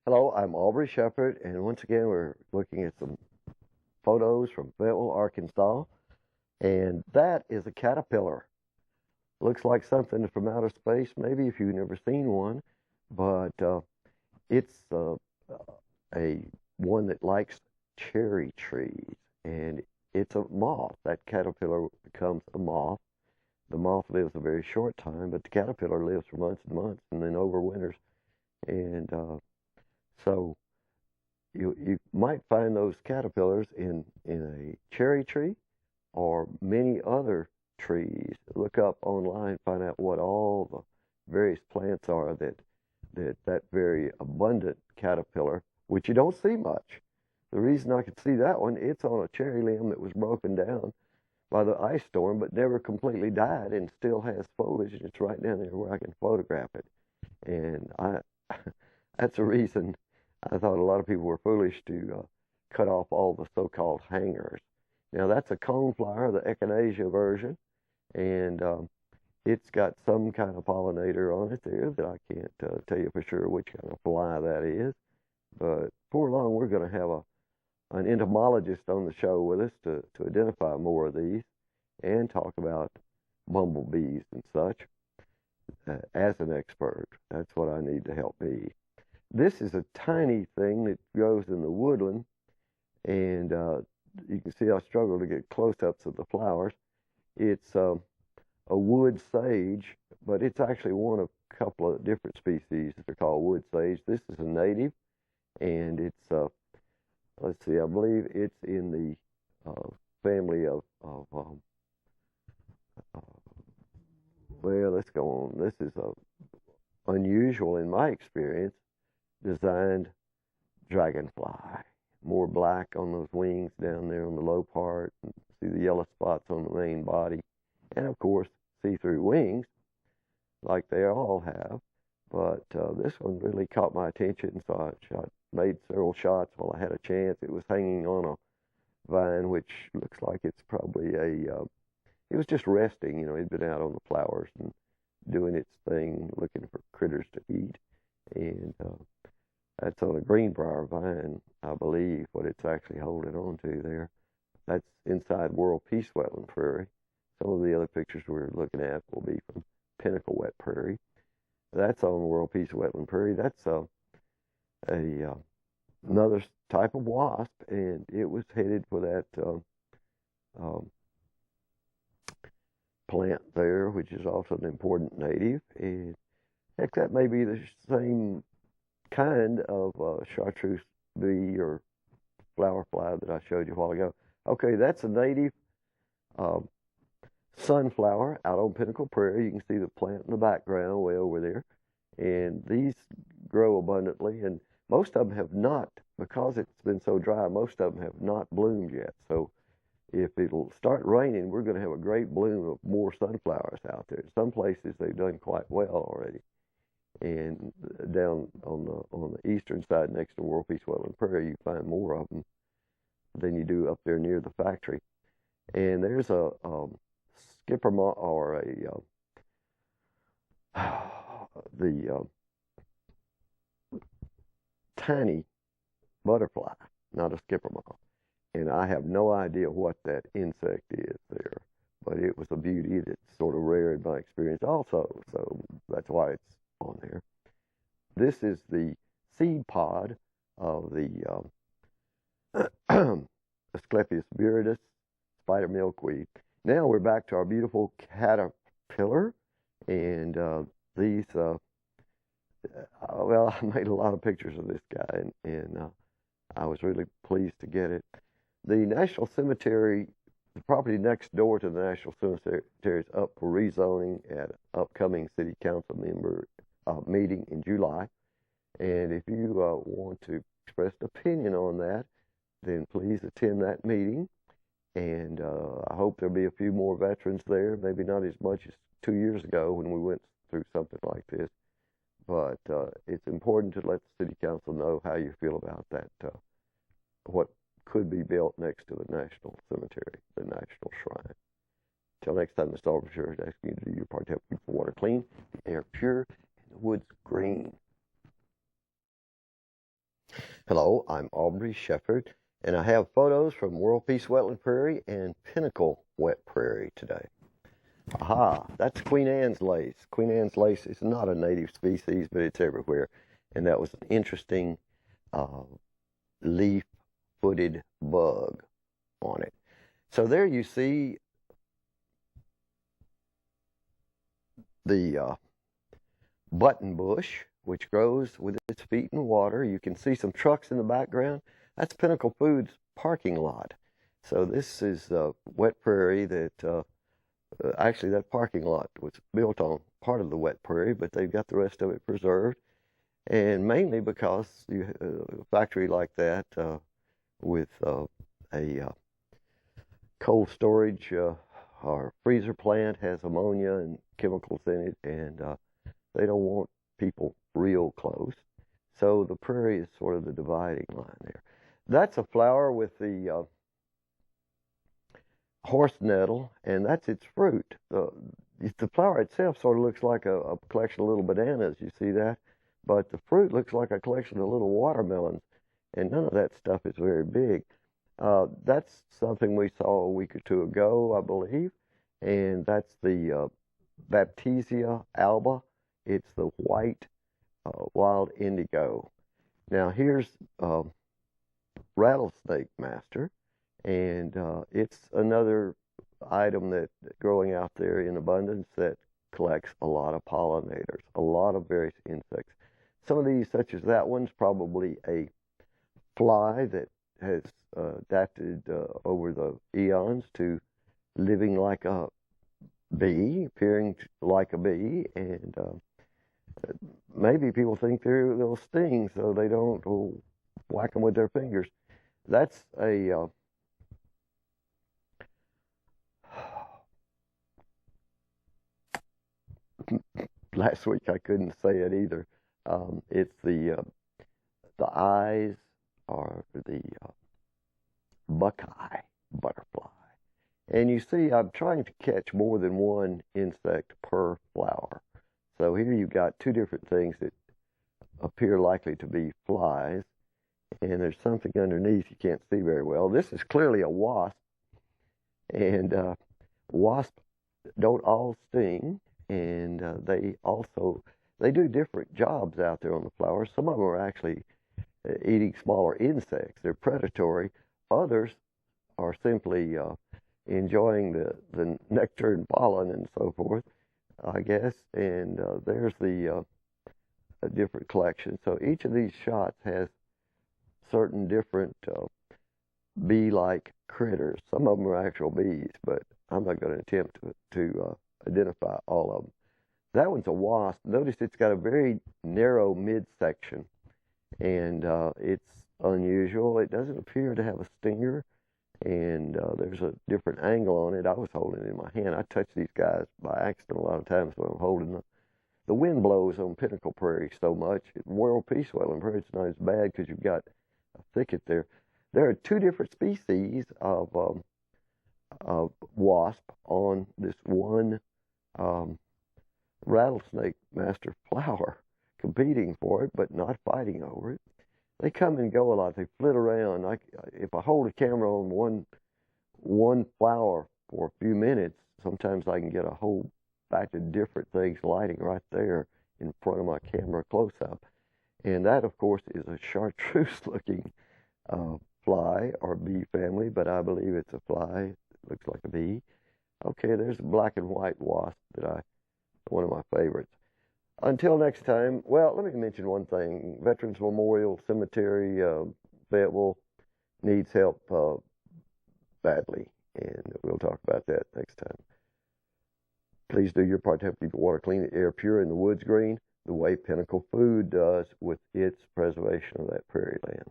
Hello, I'm Aubrey Shepherd, and once again we're looking at some photos from Fayetteville, Arkansas, and that is a caterpillar. Looks like something from outer space, maybe if you've never seen one, but it's a one that likes cherry trees, and it's a moth. That caterpillar becomes a moth. The moth lives a very short time, but the caterpillar lives for months and months, and then overwinters, and so you might find those caterpillars in a cherry tree or many other trees. Look up online, find out what all the various plants are that very abundant caterpillar, which you don't see much. The reason I could see that one, it's on a cherry limb that was broken down by the ice storm, but never completely died and still has foliage, and it's right down there where I can photograph it. And that's a reason I thought a lot of people were foolish to cut off all the so-called hangers. Now that's a coneflower, the echinacea version, and it's got some kind of pollinator on it there that I can't tell you for sure which kind of fly that is. But before long, we're going to have an entomologist on the show with us to identify more of these and talk about bumblebees and such as an expert. That's what I need to help me. This is a tiny thing that grows in the woodland, and you can see I struggle to get close-ups of the flowers. It's a wood sage, but it's actually one of a couple of different species that are called wood sage. This is a native, and it's let's see, I believe it's in the family of well, let's go on. This is unusual in my experience, designed dragonfly. More black on those wings down there on the low part. And see the yellow spots on the main body. And of course, see-through wings, like they all have. But this one really caught my attention, so I made several shots while I had a chance. It was hanging on a vine, which looks like it's probably it was just resting. You know, it'd been out on the flowers and doing its thing, looking for critters to eat. And that's on a greenbrier vine, I believe, what it's actually holding on to there. That's inside World Peace Wetland Prairie. Some of the other pictures we're looking at will be from Pinnacle Wet Prairie. That's on World Peace Wetland Prairie. That's another type of wasp, and it was headed for that plant there, which is also an important native. And heck, that may be the same kind of chartreuse bee or flower fly that I showed you a while ago. Okay, that's a native sunflower out on Pinnacle Prairie. You can see the plant in the background way over there. And these grow abundantly, and most of them have not, because it's been so dry, most of them have not bloomed yet. So if it'll start raining, we're going to have a great bloom of more sunflowers out there. In some places they've done quite well already. And down on the eastern side next to World Peace Wetland Prairie, you find more of them than you do up there near the factory. And there's a skipper moth, or the tiny butterfly, not a skipper moth. And I have no idea what that insect is there, but it was a beauty that's sort of rare in my experience also, so that's why it's on there. This is the seed pod of the Asclepias viridis spider milkweed. Now we're back to our beautiful caterpillar, and these, well, I made a lot of pictures of this guy, and I was really pleased to get it. The National Cemetery, the property next door to the National Cemetery, is up for rezoning at an upcoming city council member meeting in July. And if you want to express an opinion on that, then please attend that meeting. And I hope there'll be a few more veterans there, maybe not as much as 2 years ago when we went through something like this. But it's important to let the city council know how you feel about that, what could be built next to the National Cemetery, the National Shrine. Until next time, Mr. Officer is asking you to do your part to help keep the water clean, the air pure, and the woods green. Hello, I'm Aubrey Shepherd, and I have photos from World Peace Wetland Prairie and Pinnacle Wet Prairie today. Aha, that's Queen Anne's lace. Queen Anne's lace is not a native species, but it's everywhere. And that was an interesting leaf-footed bug on it. So there you see the buttonbush, which grows with its feet in water. You can see some trucks in the background. That's Pinnacle Foods parking lot. So this is wet prairie that, actually that parking lot was built on part of the wet prairie, but they've got the rest of it preserved. And mainly because a factory like that with a cold storage or freezer plant has ammonia and chemicals in it, and they don't want people real close. So the prairie is sort of the dividing line there. That's a flower with the horse nettle, and that's its fruit. The flower itself sort of looks like a collection of little bananas, you see that? But the fruit looks like a collection of little watermelons, and none of that stuff is very big. That's something we saw a week or two ago, I believe, and that's the Baptisia alba. It's the white wild indigo. Now here's rattlesnake master, and it's another item that growing out there in abundance that collects a lot of pollinators, a lot of various insects. Some of these, such as that one's probably a fly that has adapted over the eons to living like a bee, appearing like a bee, and maybe people think they'll sting, so they don't whack them with their fingers. That's a last week I couldn't say it either. It's the eyes are the buckeye butterfly. And you see, I'm trying to catch more than one insect per flower. So here you've got two different things that appear likely to be flies, and there's something underneath you can't see very well. This is clearly a wasp, and wasps don't all sting, and they do different jobs out there on the flowers. Some of them are actually eating smaller insects. They're predatory. Others are simply enjoying the nectar and pollen and so forth, I guess. And there's the a different collection. So each of these shots has certain different bee-like critters. Some of them are actual bees, but I'm not going to attempt to identify all of them. That one's a wasp. Notice it's got a very narrow midsection, and it's unusual. It doesn't appear to have a stinger, and there's a different angle on it. I was holding it in my hand. I touch these guys by accident a lot of times when I'm holding them. The wind blows on Pinnacle Prairie so much. World Peace Wetland Prairie, it's not as bad because you've got a thicket there. There are two different species of wasp on this one rattlesnake master flower, competing for it, but not fighting over it. They come and go a lot. They flit around. If I hold a camera on one flower for a few minutes, sometimes I can get a whole batch of different things lighting right there in front of my camera close-up. And that, of course, is a chartreuse-looking fly or bee family, but I believe it's a fly. It looks like a bee. Okay, there's a black and white wasp one of my favorites. Until next time, well, let me mention one thing. Veterans Memorial Cemetery, Fayetteville, needs help badly, and we'll talk about that next time. Please do your part to help keep the water clean, the air pure, and the woods green, the way Pinnacle Food does with its preservation of that prairie land.